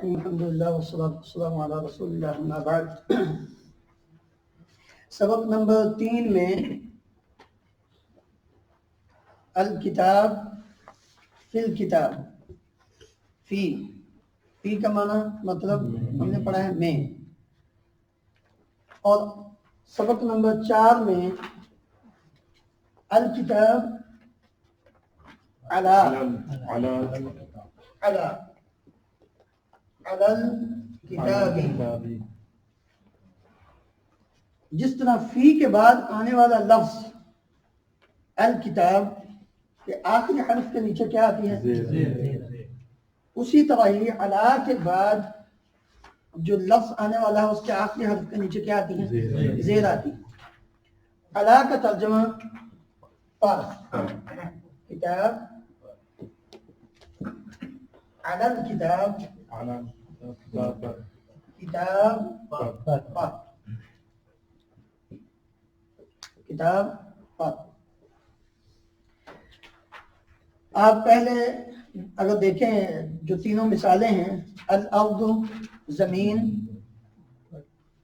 الرحیم الحمدللہ والصلاۃ والسلام علی رسول اللہ اما بعد۔ سبق نمبر 3 میں الکتاب فی الکتاب، فی کا معنی مطلب ہم نے پڑھا ہے میں، اور سبق نمبر 4 میں الکتاب علی الکتاب، جس طرح فی کے بعد آنے والا لفظ الکتاب کے آخری حرف کے نیچے کیا آتی ہے؟ اسی طرح ہی علی کے بعد جو لفظ آنے والا ہے اس کے آخری حرف کے نیچے کیا آتی ہے؟ زیر آتی ہے۔ علی کا ترجمہ پر، کتاب علی الکتاب، کتاب پر، کتاب پر۔ آپ پہلے اگر دیکھیں جو تینوں مثالیں ہیں، الارض زمین،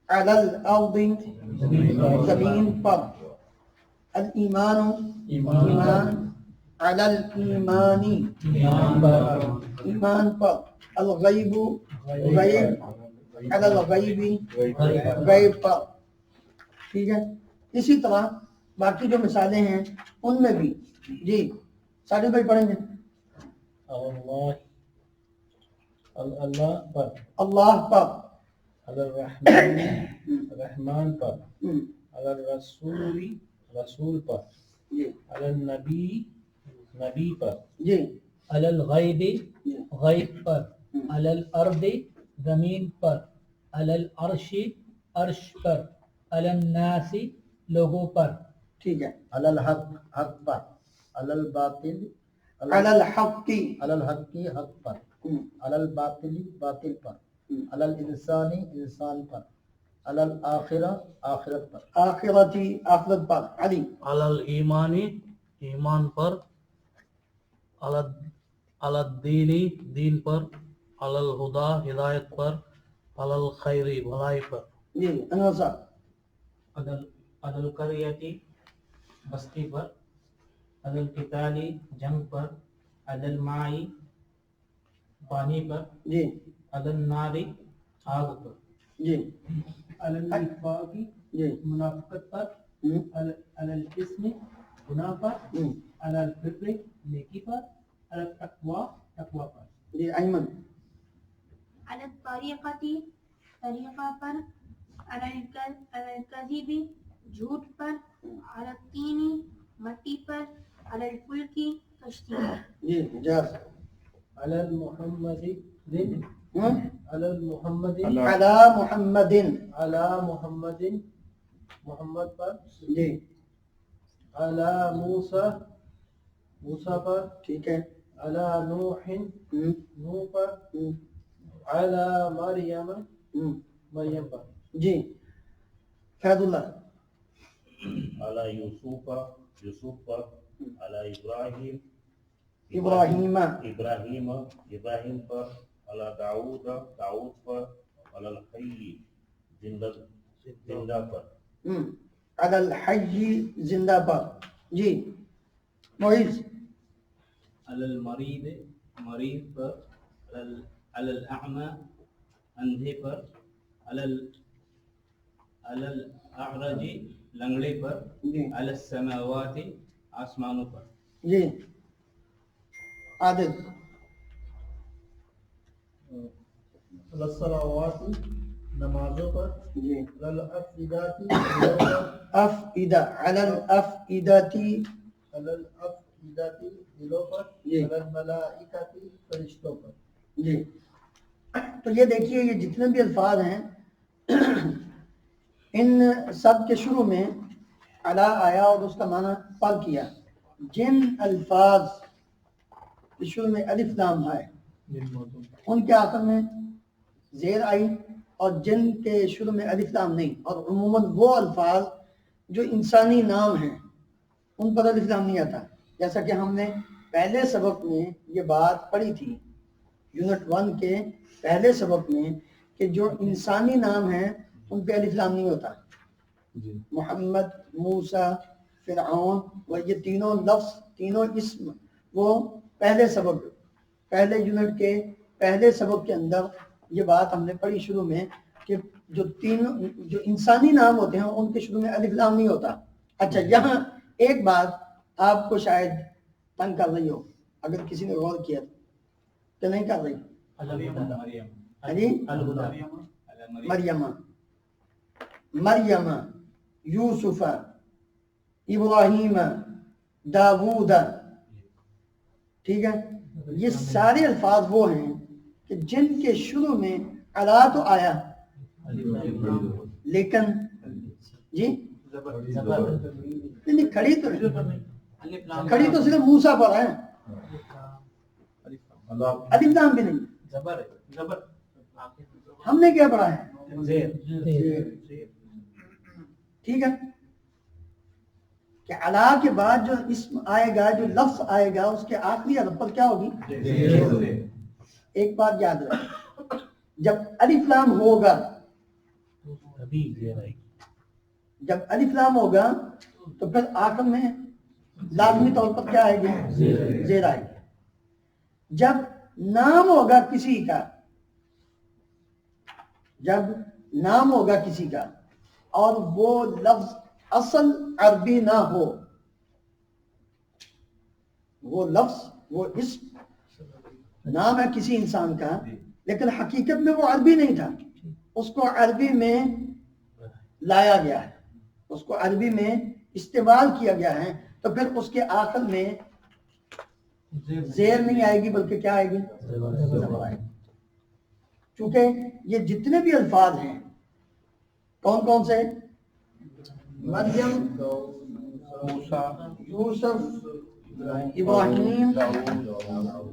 علی الارض زمین پر، الایمان ایمان، علی الایمان ایمان پر، الغیب غیب، علی الغیب غیب پر، ٹھیک ہے۔ اسی طرح باقی جو مثالیں ہیں ان میں بھی جی ساجد بھائی پڑھیں گے۔ اللہ پر، اللہ پر، الرحمن رحمان پر، الرسول رسول پر، النبی نبی پر، جی الغیب غیب پر، الارض زمین پر، العرش عرش پر، الناس لوگوں پر، ٹھیک ہے۔ الحق حق پر، الباطل الحق الحق حق پر، الباطل باطل پر، الانسان انسان پر، الآخرہ آخرت پر، آخرتی آخرت پر، علی الایمان ایمان پر، الدین دین پر، الہدا ہدایت پر، الخیر بھلائی پر، جی انور صاحب۔ القریتی بستی پر، القتالی جنگ پر، المائی پانی پر، جی الناری آگ پر، جی النفاق جی منافقت پر، الاسم گناہ پر، البر نیکی پر، التقوی تقوی پر، جی ایمن۔ الطریقتی طریقہ پر، الکذب جھوٹ پر، الطینی مٹی پر، الفلکی کشتی پر، جی جاز۔ المحمد المحمد علی محمد، علی محمد محمد پر، جی علی موسیٰ موسیٰ پر، ٹھیک ہے۔ علی نوح نوح پر، علی مریم مریم پر، جی فیض اللہ۔ علی یوسف یوسف پر، علی ابراہیم ابراہیم ابراہیم پر، علی داؤد داؤد پر، علی الحی زندہ پر، علی الحی زندہ پر، جی معیز۔ علی المرید مریض پر، علی الاعمی اندھے پر، علی الاعرج لنگڑے پر، جی علی السماوات آسمانوں پر، جی عادل۔ علی الصلوات نمازوں پر، جی علی الافئدات افئدہ، علی الافئدتی، علی الافئدات دلوں پر، جی علی الملائکۃ فرشتوں پر، جی۔ تو یہ دیکھیے یہ جتنے بھی الفاظ ہیں ان سب کے شروع میں علی آیا اور اس کا معنی پر کیا۔ جن الفاظ کے شروع میں الف لام ہے ان کے آخر میں زیر آئی، اور جن کے شروع میں الف لام نہیں، اور عموماً وہ الفاظ جو انسانی نام ہیں ان پر الف لام نہیں آتا، جیسا کہ ہم نے پہلے سبق میں یہ بات پڑھی تھی یونٹ 1 کے پہلے سبق میں کہ جو انسانی نام ہیں ان پہ الف لام نہیں ہوتا. محمد، موسیٰ، فرعون، وہ یہ تینوں لفظ، تینوں اسم، وہ پہلے یونٹ کے پہلے سبق کے اندر یہ بات ہم نے پڑھی شروع میں کہ جو انسانی نام ہوتے ہیں ان کے شروع میں الف لام نہیں ہوتا. اچھا، یہاں ایک بات آپ کو شاید تنگ کر رہی ہو، اگر کسی نے غور کیا تو نہیں کر رہی. مریم، مریم، یوسف، ابراہیم، داود، ٹھیک ہے، یہ سارے الفاظ وہ ہیں کہ جن کے شروع میں علا تو آیا لیکن جی نہیں، کھڑی تو صرف موسیٰ پر ہے، الف لام بھی نہیں. ہم نے کیا پڑھا ہے؟ ٹھیک ہے، کہ علا کے بعد جو اسم آئے گا، جو لفظ آئے گا، اس کے آخری حرف پر کیا ہوگی؟ ایک بات یاد رکھیں، جب الف لام ہوگا، جب الف لام ہوگا تو پھر آخر میں لازمی طور پر کیا آئے گی؟ زیر آئے گی. جب نام ہوگا کسی کا، جب نام ہوگا کسی کا اور وہ لفظ اصل عربی نہ ہو، وہ لفظ، وہ اسم نام ہے کسی انسان کا لیکن حقیقت میں وہ عربی نہیں تھا، اس کو عربی میں لایا گیا ہے، اس کو عربی میں استعمال کیا گیا ہے، تو پھر اس کے آخر میں زیر نہیں آئے گی بلکہ کیا آئے گی؟ زبر آئے گی. چونکہ یہ جتنے بھی الفاظ ہیں کون کون سے؟ مریم، یوسف، ابراہیم،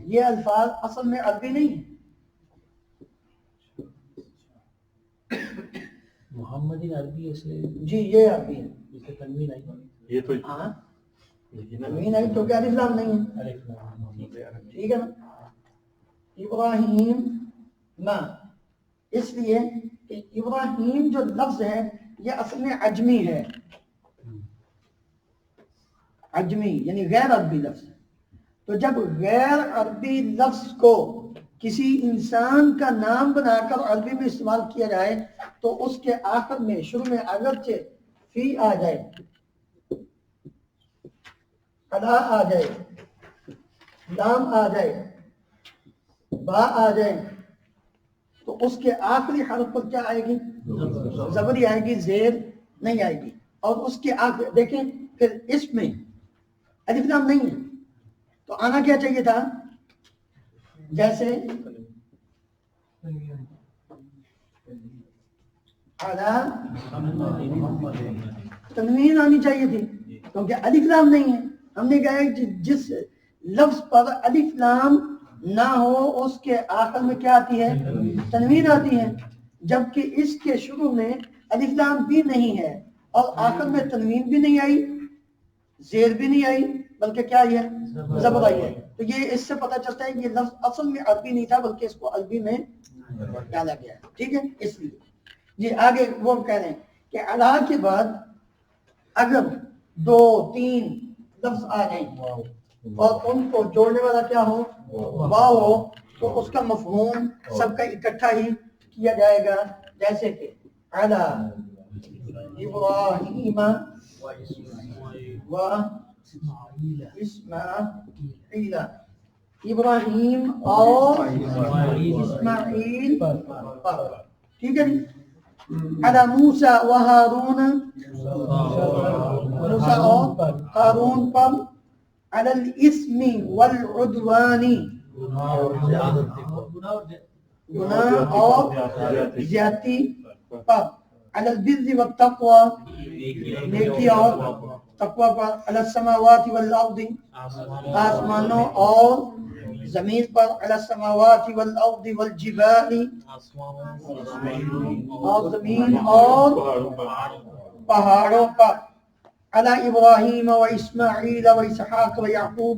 یہ الفاظ اصل میں عربی نہیں ہیں. محمد عربی ایسے جی یہ عربی ہے، اسے تنوین آئی. یہ تو ہاں تنوین آئی کیونکہ الف لام نہیں ہے، ٹھیک ہے نا. ابراہیم ماں، اس لیے کہ ابراہیم جو لفظ ہے یہ اصل میں عجمی ہے، عجمی یعنی غیر عربی لفظ ہے. تو جب غیر عربی لفظ کو کسی انسان کا نام بنا کر عربی میں استعمال کیا جائے تو اس کے آخر میں شروع میں اگرچہ فی آ جائے، علا آ جائے، لام آ جائے، با آ جائے، تو اس کے آخری حرف پر کیا آئے گی؟ زبری آئے گی، زیر نہیں آئے گی. اور اس کے آخر دیکھیں پھر اس میں الف لام نہیں ہے تو آنا کیا چاہیے تھا؟ جیسے علا تنوین آنی چاہیے تھی کیونکہ الف لام نہیں ہے. ہم نے کہا کہ جس لفظ پر الف لام نہ ہو اس کے آخر میں کیا آتی ہے؟ تنوین آتی ہے، جبکہ اس کے شروع میں الف لام بھی نہیں ہے اور آخر میں تنوین بھی نہیں آئی، زیر بھی نہیں آئی، بلکہ کیا آئی ہے؟ زبر آئی ہے. تو یہ اس سے پتہ چلتا ہے یہ لفظ اصل میں عربی نہیں تھا بلکہ اس کو عربی میں ڈالا گیا ہے. ٹھیک ہے، اس لیے جی آگے وہ کہہ رہے ہیں کہ علا کے بعد اگر 2 3 لفظ آ جائیں اور ان کو جوڑنے والا کیا ہو؟ واو ہو، تو اس کا مفہوم سب کا اکٹھا ہی کیا جائے گا. جیسے کہ علا ابراہیم و اسماعیل، ابراہیم اور اسماعیل پر، ٹھیک ہے. علی موسیٰ و ہارون، موسیٰ اور ہارون پر. علی الاسم والعدوان، گناہ اور زیادتی پر. علی البر والتقوی، نیکی اور تقوی پر. علی السماوات والارض، آسمانوں اور زمین پر. علی السماوات والارض والجبال، اور زمین اور پہاڑوں پر. علی ابراہیم و اسماعیل و اسحاق و یعقوب،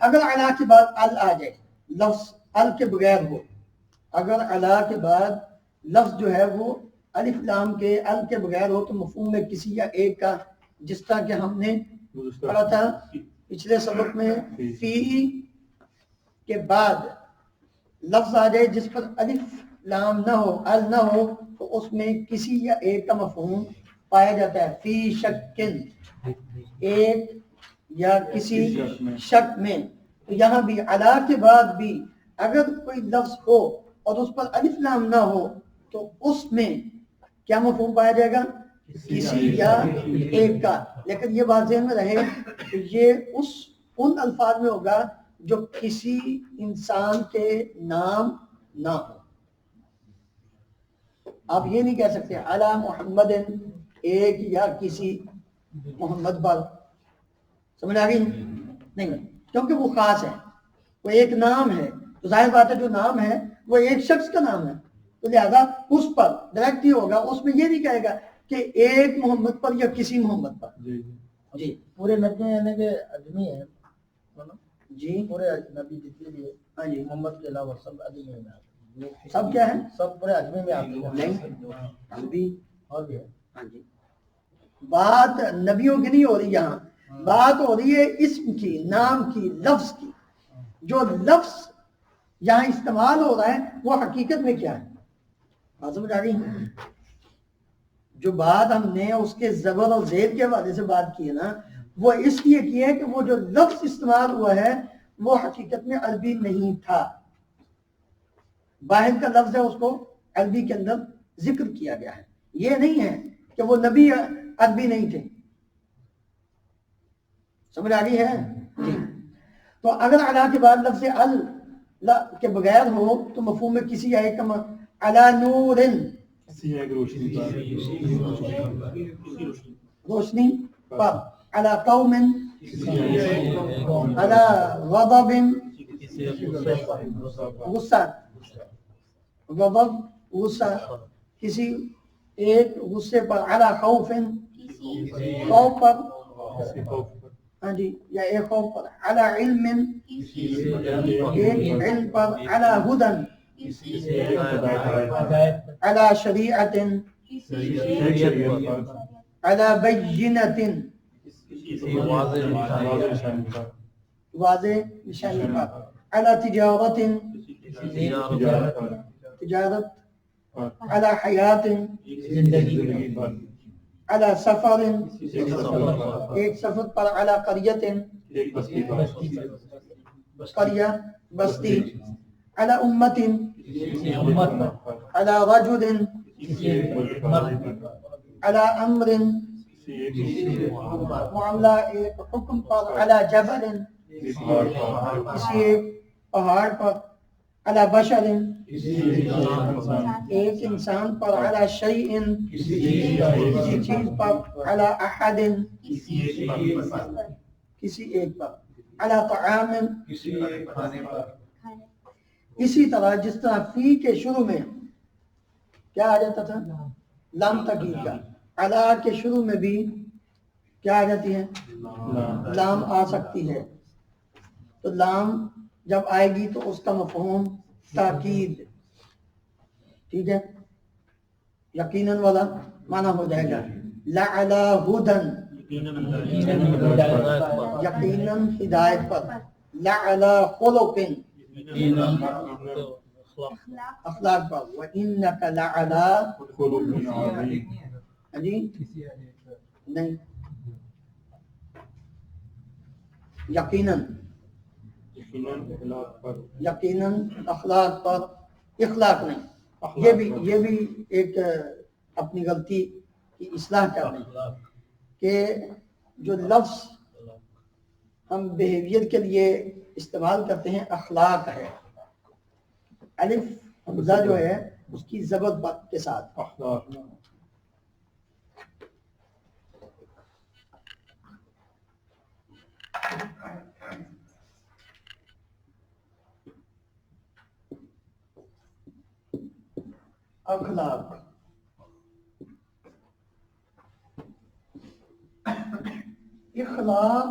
اگر علا کے بعد ال آ جائے لفظ ال کے بغیر ہو اگر علا کے بعد لفظ جو ہے وہ الف لام کے ال کے بغیر ہو تو مفہوم ہے کسی یا ایک کا جس طرح کہ ہم نے پڑھا تھا پچھلے سبق میں فی کے بعد لفظ آ جائے جس پر الف لام نہ ہو ال نہ ہو تو اس میں کسی یا ایک کا مفہوم پایا جاتا ہے فی شکن ایک یا کسی شک میں تو یہاں بھی علا کے بعد بھی اگر کوئی لفظ ہو اور اس پر الف لام نہ ہو تو اس میں کیا مفہوم پایا جائے گا کسی یا ایک کا لیکن یہ بات ذہن میں رہے کہ یہ ان الفاظ میں ہوگا جو کسی انسان کے نام نہ ہو آپ یہ نہیں کہہ سکتے علی محمد ایک یا کسی محمد پر سمجھ آ گئی نہیں کیونکہ وہ خاص ہے وہ ایک نام ہے تو ظاہر بات ہے جو نام ہے وہ ایک شخص کا نام ہے تو لہذا اس پر ڈائریکٹ ہی ہوگا اس میں یہ نہیں کہے گا کہ ایک محمد پر یا کسی محمد پر جی پورے نبی یعنی کہ اجمی ہیں جی پورے نبی جتنے بھی ہیں ہاں جی محمد کے علاوہ سب اجمی میں آتے ہیں سب کیا ہے سب پورے اجمی میں آتے ہیں نہیں ہم بھی اور بھی ہے ہاں جی بات نبیوں کی نہیں ہو رہی یہاں بات ہو رہی ہے اسم کی نام کی لفظ کی جو لفظ یہاں استعمال ہو رہا ہے وہ حقیقت میں کیا ہے بات سمجھ آ رہی ہے جو بات ہم نے اس کے زبر اور زیر کے حوالے سے بات کی ہے نا وہ اس لیے کی ہے کہ وہ جو لفظ استعمال ہوا ہے وہ حقیقت میں عربی نہیں تھا باہر کا لفظ ہے اس کو عربی کے اندر ذکر کیا گیا ہے یہ نہیں ہے کہ وہ نبی عربی نہیں تھے سمجھ آ رہی ہے جی تو اگر علا کے بعد لفظ ال کے بغیر ہو تو مفہوم میں کسی ایک کا علا نور روشنی پر علا قوم علا غضب غصہ غضب غصہ کسی ایک غصے پر علا خوف خوف پر ہاں جی یا ایک خوف پر علا علم ایک علم پر علا ہدن علا شریعت علا بینت واضح نشانی پر علا تجارت تجارت علا حیات علا سفر ایک سفر پر علا قریت قریہ بستی علا امت علا رجل علا امر معاملہ ایک حکم پر علا جبل کسی ایک پہاڑ پر علا بشر ایک انسان پر علا شیء کسی چیز پر علا احد کسی ایک پر علا طعام اسی طرح جس طرح فی کے شروع میں کیا آ جاتا تھا لام تاکید کا علا کے شروع میں بھی کیا آ جاتی ہے لام آ سکتی ہے تو لام جب آئے گی تو اس کا مفہوم تاکید ٹھیک ہے یقیناً والا معنی ہو جائے گا لعلا ہدن یقیناً ہدایت پر لعلا خلق اخلاق پر وَإِنَّكَ لَعَلَىٰ جی نہیں یقیناً اخلاق پر اخلاق نہیں یہ بھی ایک اپنی غلطی کی اصلاح کر لیں کہ جو لفظ ہم بیہیویئر کے لیے استعمال کرتے ہیں اخلاق ہے الف حمزہ جو ہے اس کی زبر کے ساتھ اخلاق اخلاق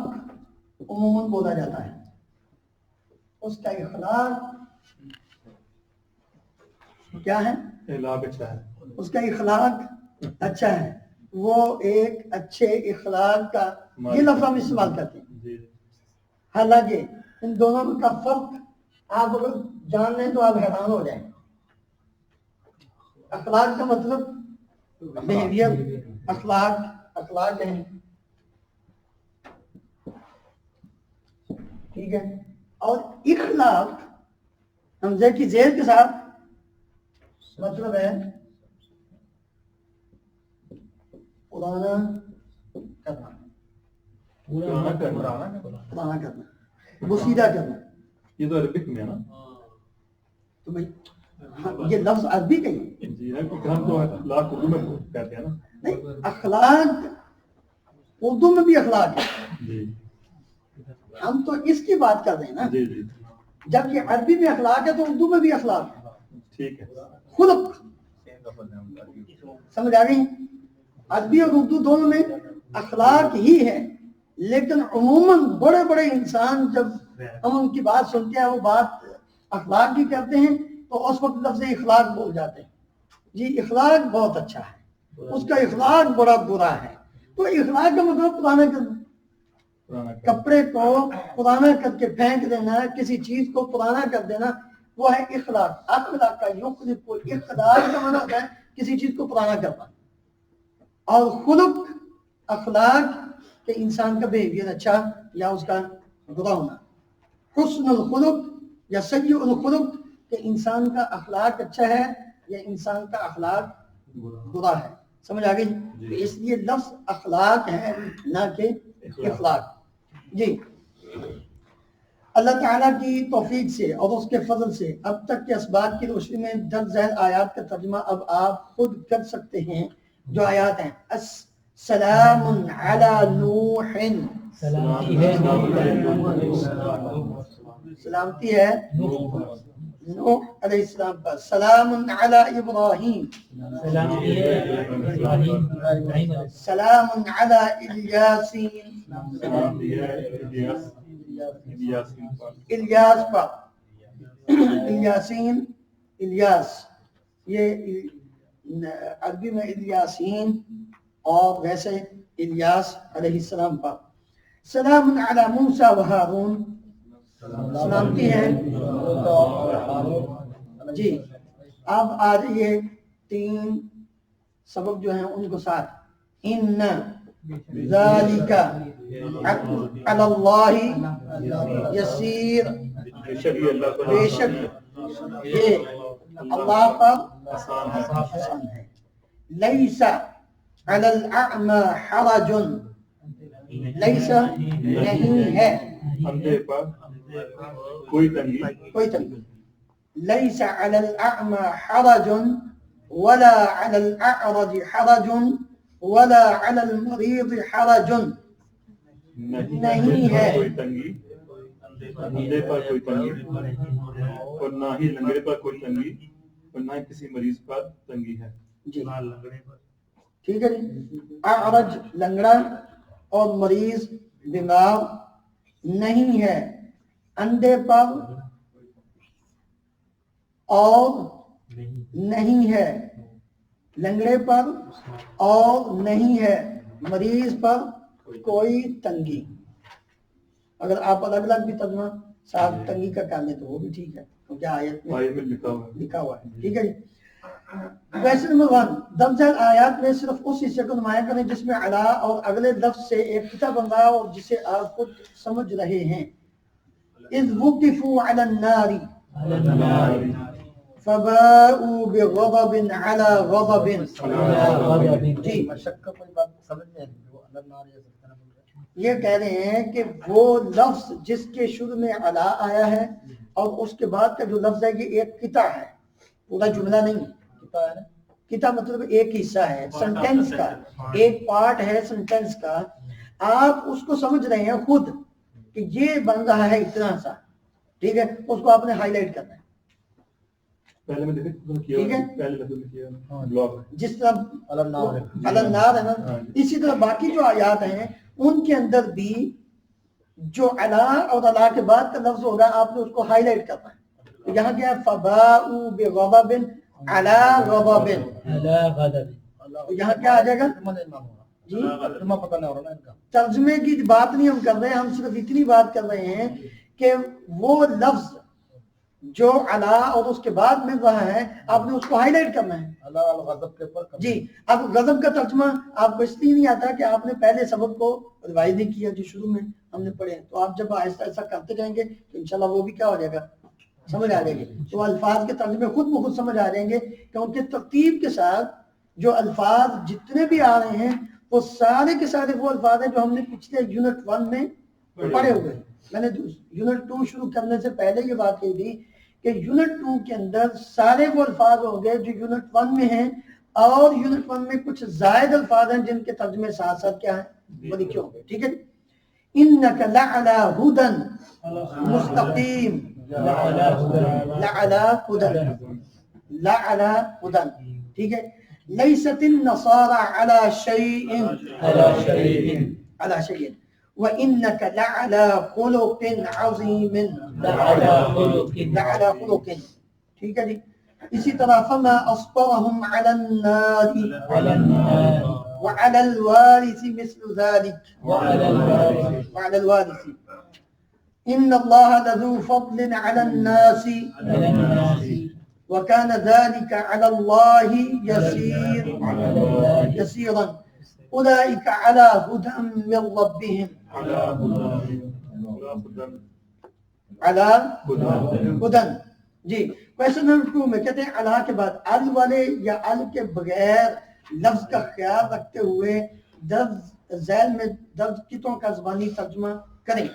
عموماً بولا جاتا ہے، اس کا اخلاق کیا ہے؟ اخلاق اچھا ہے، اس کا اخلاق اچھا ہے، وہ ایک اچھے اخلاق کا یہ لفظ ہم استعمال کرتے ہیں. جی حالانکہ ان دونوں کا فرق آپ اگر جان لیں تو آپ حیران ہو جائیں. اخلاق کا مطلب بہیویئر، اخلاق ہے، ٹھیک ہے. اور اخلاق حمزے کی زیر کے ساتھ مطلب ہے پرانا کرنا، پرانا کرنا، بسیدہ کرنا. یہ تو عربک میں ہے نا. تو بھائی یہ لفظ عربی کا ہی جی ہم تو اخلاق اردو میں کہتے ہیں نا. نہیں، اخلاق اردو میں بھی اخلاق ہے، جی ہم تو اس کی بات کر رہے ہیں نا. جی جی جب یہ عربی میں اخلاق ہے تو اردو میں بھی اخلاق ہے. ٹھیک ہے. خلق سمجھ آ گئی. عربی اور اردو دونوں میں اخلاق ہی ہے، لیکن عموماً بڑے بڑے انسان جب ہم ان کی بات سنتے ہیں وہ بات اخلاق کی کرتے ہیں تو اس وقت لفظ اخلاق بول جاتے ہیں. جی اخلاق بہت اچھا ہے، اس کا اخلاق بڑا برا ہے. تو اخلاق کا مطلب پرانا کرنا، کپڑے کو پرانا کر کے پھینک دینا، کسی چیز کو پرانا کر دینا، وہ ہے اخلاق. اخلاق کا یخلق کو اخلاق کا معنی ہوتا ہے کسی چیز کو پرانا کرنا. اور خلق اخلاق کہ انسان کا بیہیویئر اچھا یا اس کا برا ہونا. حسن الخلق یا سیء الخلق کہ انسان کا اخلاق اچھا ہے یا انسان کا اخلاق برا ہے. سمجھ آ گئی؟ اس لیے لفظ اخلاق ہے نہ کہ اخلاق. جی اللہ تعالیٰ کی توفیق سے اور اس کے فضل سے اب تک کے اسباب کی روشنی میں درج ذیل آیات کا ترجمہ اب آپ خود کر سکتے ہیں. جو آیات ہیں السلام علی نوح، سلامتی ہے نوح علیہ السلام پر. سلام علی ابراہیم، سلام علی الیاسین، الیاس پر، الیاسین، الیاس یہ عربی میں الیاسین اور ویسے الیاس علیہ السلام پر. سلام علی موسیٰ و ہارون، سلامتی ہے. جی اب آ جائیے تین سبق جو ہیں ان کو ساتھ. ان ذالک علی اللہ یسیر، بے شک یہ اللہ پر آسان ہے. لیس علی الاعمى حرج، لیس نہیں ہے، اندھے پر کوئی تنگی، کوئی تنگی. لیس علی الاعمى حرج ولا علی الاعرج حرج ولا علی المریض حرج، نہیں ہے کوئی تنگی، اندھے پر کوئی تنگی اور نہ ہی لنگڑے پر کوئی تنگی اور نہ ہی کسی مریض پر تنگی ہے. جی ٹھیک ہے جی. اعرج لنگڑا اور مریض بیمار نہیں ہے. اندھے پر اور نہیں ہے، لنگڑے پر اور نہیں ہے، مریض پر کوئی تنگی. اگر آپ الگ الگ بھی ترجمہ ساتھ تنگی کا کام ہے تو وہ بھی ٹھیک ہے کیونکہ آیت میں آیت میں لکھا ہوا ہے. ٹھیک ہے جی. ویسے نمبر 1 درج ذیل آیات میں صرف اس حصے کو نمایاں کریں جس میں علا اور اگلے لفظ سے ایک قطع بن رہا اور جسے آپ خود سمجھ رہے ہیں. اذ وقفوا علی النار فباءوا بغضب علی غضب. جی مشق کا کوئی بات سمجھ میں نہیں. یہ کہہ رہے ہیں کہ وہ لفظ جس کے شروع میں علا آیا ہے اور اس کے بعد کا جو لفظ ہے یہ ایک قطع ہے، پورا جملہ نہیں. قطع مطلب ایک حصہ ہے سنٹینس کا، ایک پارٹ ہے سنٹینس کا. آپ اس کو سمجھ رہے ہیں خود کہ یہ بن رہا ہے اتنا سا، ٹھیک ہے، اس کو آپ نے ہائی لائٹ کرنا ہے. پہلے میں دیکھیں کیا ٹھیک ہے؟ پہلے لفظ میں کیا بلاک جس طرح النار ہے. النار ہے نا، ہاں. اسی طرح باقی جو آیات ہیں ان کے اندر بھی جو علا اور علا کے بعد کا لفظ ہوگا آپ نے اس کو ہائی لائٹ کرنا ہے. تو یہاں کیا ہے فباؤ بغضب علی غضب، علی غضب. تو یہاں کیا آ جائے گا جی؟ ترجمہ پتہ نہیں ہو رہا نا ان کا. ترجمے کی بات نہیں ہم کر رہے ہیں، ہم صرف اتنی بات کر رہے ہیں کہ وہ لفظ جو علا اور اس کے بعد مل رہا ہے آپ نے اس کو ہائی لائٹ کرنا ہے. اللہ الغضب کے اوپر جی اب غضب کا ترجمہ آپ کو اس لیے نہیں آتا کہ آپ نے پہلے سبق کو ریوائز نہیں کیا جو شروع میں ہم نے پڑھے، تو آپ جب آہستہ آہستہ کرتے جائیں گے تو انشاءاللہ وہ بھی کیا ہو جائے گا، سمجھ آ جائے گی. تو الفاظ کے ترجمے خود بخود سمجھ آ جائیں گے کہ ان کے ترتیب کے ساتھ جو الفاظ جتنے بھی آ رہے ہیں وہ سارے کے سارے وہ الفاظ ہیں جو ہم نے پچھلے یونٹ 1 میں پڑھے ہوئے ہیں. میں نے یونٹ 2 شروع کرنے سے پہلے یہ بات کہی تھی کہ یونٹ 2 کے اندر سارے وہ الفاظ ہوں گے جو یونٹ 1 میں ہیں، اور یونٹ 1 میں کچھ زائد الفاظ ہیں جن کے ترجمے ساتھ ساتھ کیا ہیں وہ لکھے ہوں گے. ٹھیک ہے، انک لعلی ھدی مستقیم، لعلی ھدی، ٹھیک ہے. لیست النصارى على شيء على شيء وانك لعلى خلق عظيم، لعلى خلق، ٹھیک ہے جی. اسی طرح فما اصبرهم على النار وعلى الوارث مثل ذلك، وعلى الوارث ان الله لذو فضل على الناس وكان ذلك على الله يسيرا اولئك على هدى من ربهم، على هدى. جی کوشچن نمبر 2 میں کہتے ہیں علا کے بعد ال والے یا ال کے بغیر لفظ کا خیال رکھتے ہوئے درج ذیل میں درج کتوں کا زبانی ترجمہ کریں.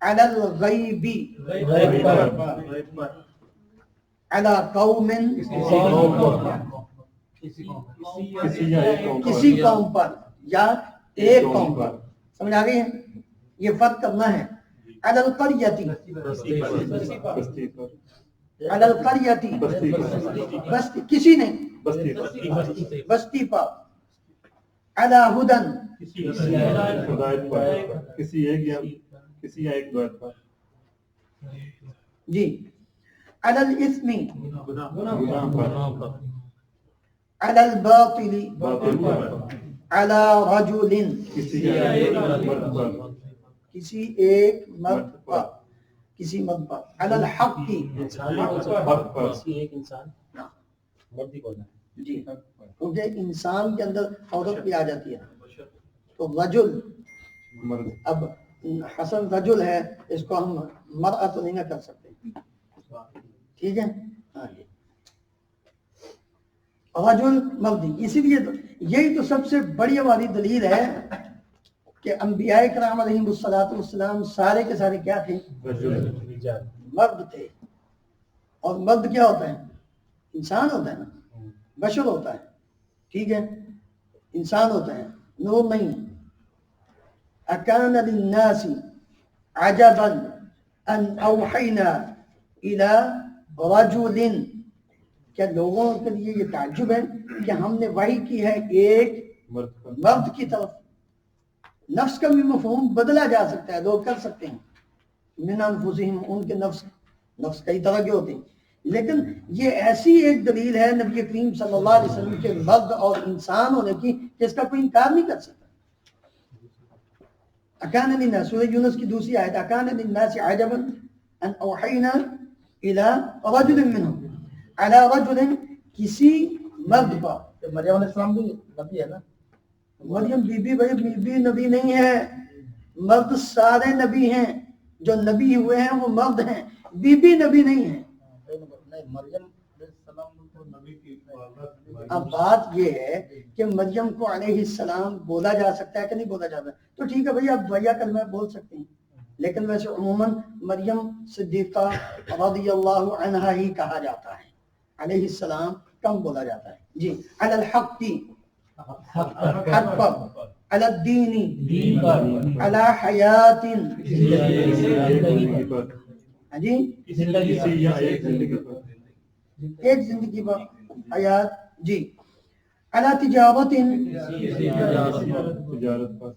علی الغیبی، علی قوم، کسی قوم پر یا ایک قوم پر. سمجھ آ گئی ہے؟ یہ فرق کرنا ہے. علی القریتی، علی القریتی، بستی، کسی نہیں، بستی پر. علی ہدن، ہدایت پر، کسی ایک یا کسی یا ایک ہدایت پر. جی. علی الاثم، گناہ پر، علی الباطل، باطل پر، علی رجل، کسی یا ایک مرد پر، کسی ایک مرد پر، کسی مرد پر. علی الحق، حق پر، کسی ایک انسان مردی کو جی کیونکہ انسان کے اندر عورت بھی آ جاتی ہے تو رجل، مرد. اب حسن رجل ہے، اس کو ہم مرأہ تو نہیں نہ کر سکتے. ٹھیک ہے، ہاں جی. رجل مردی، اسی لیے تو یہی تو سب سے بڑی ہماری دلیل ہے کہ انبیاء کرام علیہم الصلوۃ والسلام سارے کے سارے کیا تھے؟ مرد تھے. اور مرد کیا ہوتا ہے؟ انسان ہوتا ہے نا، بشر ہوتا ہے. ٹھیک ہے، انسان ہوتا ہے، نور نہیں. اکان للناس عجبا ان اوحینا الى رجل، کیا لوگوں کے لیے یہ تعجب ہے کہ ہم نے وحی کی ہے ایک مرد کی طرف. نفس کا بھی مفہوم بدلا جا سکتا ہے، لوگ کر سکتے ہیں. من انفسہم، ان کے نفس کئی طرح کے ہوتے ہیں، لیکن یہ ایسی ایک دلیل ہے نبی کریم صلی اللہ علیہ وسلم کے مرد اور انسان ہونے کی کہ اس کا کوئی انکار نہیں کر سکتا. اکان للناس، سورہ یونس کی دوسری آیت، اکان للناس عجبا ان اوحینا الى رجل منهم، علی رجل، کسی مرد پر. مریم علیہ السلام بھی نبی ہے نا. مریم بی بی بھائی بی نبی نہیں ہے، مرد سارے نبی ہیں، جو نبی ہوئے ہیں وہ مرد ہیں، بی بی نبی نہیں ہے. مریم علیہ السلام کو نبی کی. اب بات یہ ہے کہ مریم کو علیہ السلام بولا جا سکتا ہے کہ نہیں بولا جاتا. تو ٹھیک ہے بھائی، آپ بھیا کلمہ بول سکتے ہیں، لیکن ویسے عموماً مریم صدیقہ رضی اللہ عنہا ہی کہا جاتا ہے، علیہ السلام کم بولا جاتا ہے. جی. علی الحق، حق پر. علی الدین، علی حیات، جی. کسی یا ایک زندگی پر. ایک زندگی پر حیات جی علی تجارتن تجارت پر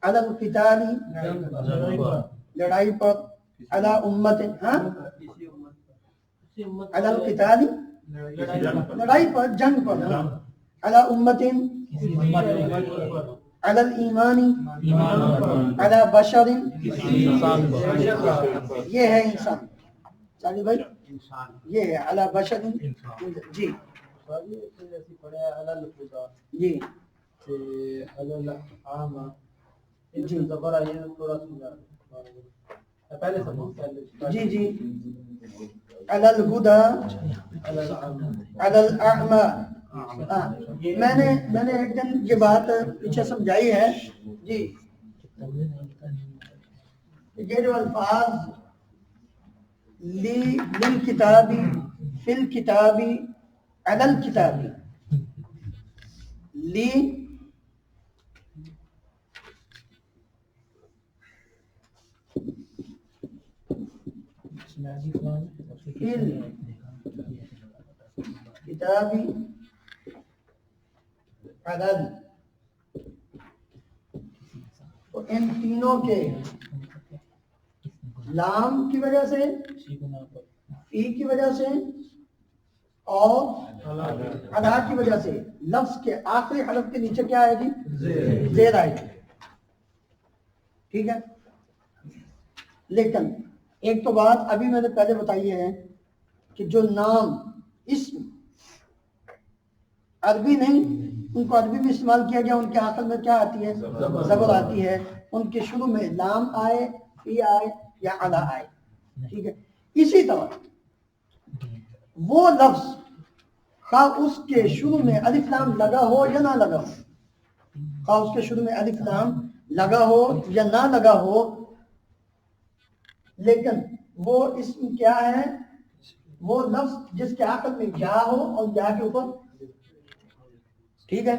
علی القتال لڑائی پر علی امت ہاں علی القتال لڑائی پر جنگ پر علی امت علی الایمان علی بشر یہ ہے انسان چالی بھائی یہ ہے علی بشر جی ایسی پڑھا ہے علل خدا جی کہ علل عامہ جی زبر آئی ہے تھوڑا سمجھا پہلے سمجھ جی جی علی الہدی علل عامہ علی الاعمى میں نے ایک دن یہ بات پیچھے سمجھائی ہے جی یہ جو الفاظ للکتابی فی الکتابی علی الکتابی لی کتابی عدل تو ان تینوں کے لام کی وجہ سے فی کی وجہ سے اور ادا کی وجہ سے لفظ کے آخری حرف کے نیچے کیا آئے گی زیر آئے گی ٹھیک ہے لیکن ایک تو بات ابھی میں نے پہلے بتائی ہے کہ جو نام اسم عربی نہیں ان کو عربی میں استعمال کیا گیا ان کے آخر میں کیا آتی ہے زبر آتی ہے ان کے شروع میں لام آئے فی آئے یا علا آئے ٹھیک ہے اسی طرح وہ لفظ خواہ اس کے شروع میں الف لام لگا ہو یا نہ لگا ہو خواہ اس کے شروع میں الف لام لگا ہو یا نہ لگا ہو لیکن وہ اسم کیا ہے وہ لفظ جس کے آخر میں یا ہو اور یا کے اوپر ٹھیک ہے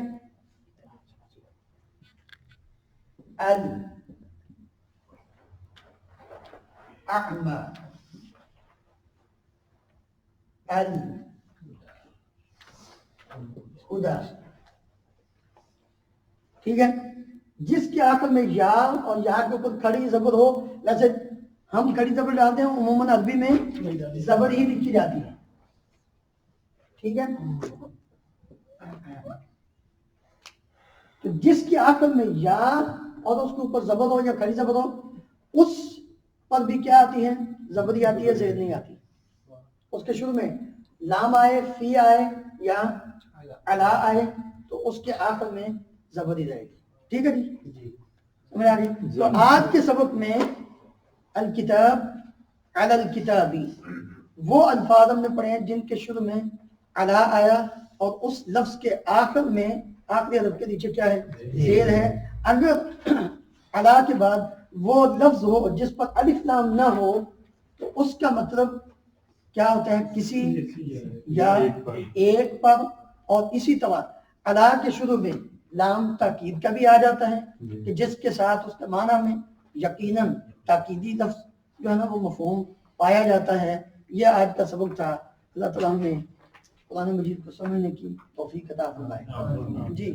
الاعمى الہدی ٹھیک ہے جس کے آخر میں یا اور یا کے اوپر کھڑی زبر ہو ویسے ہم کھڑی زبر ڈالتے ہیں عموماً عربی میں زبر ہی لکھی جاتی ہے ٹھیک ہے تو جس کے آخر میں یا اور اس کے اوپر زبر ہو یا کھڑی زبر ہو اس پر بھی کیا آتی ہے زبری آتی ہے زیر نہیں آتی اس کے شروع میں لام آئے فی آئے یا علا آئے تو اس کے آخر میں زبری رہے گی ٹھیک ہے جی سمجھ آ گئی تو آج کے سبق میں الکتاب علی الکتابی وہ الفاظ ہم نے پڑھے ہیں جن کے شروع میں علا آیا اور اس لفظ کے آخر میں آخری حرف کے نیچے کیا ہے زیر ہے اگر علا کے بعد وہ لفظ ہو جس پر الف لام نہ ہو تو اس کا مطلب کیا ہوتا ہے کسی یا ایک پر اور اسی طرح علا کے شروع میں لام تاکید کا بھی آ جاتا ہے کہ جس کے ساتھ اس کے معنی میں یقیناً تاکیدی لفظ جو ہے نا وہ مفہوم پایا جاتا ہے یہ آج کا سبق تھا اللہ تعالیٰ نے قرآن مجید کو سمجھنے کی توفیق عطا فرمائے جی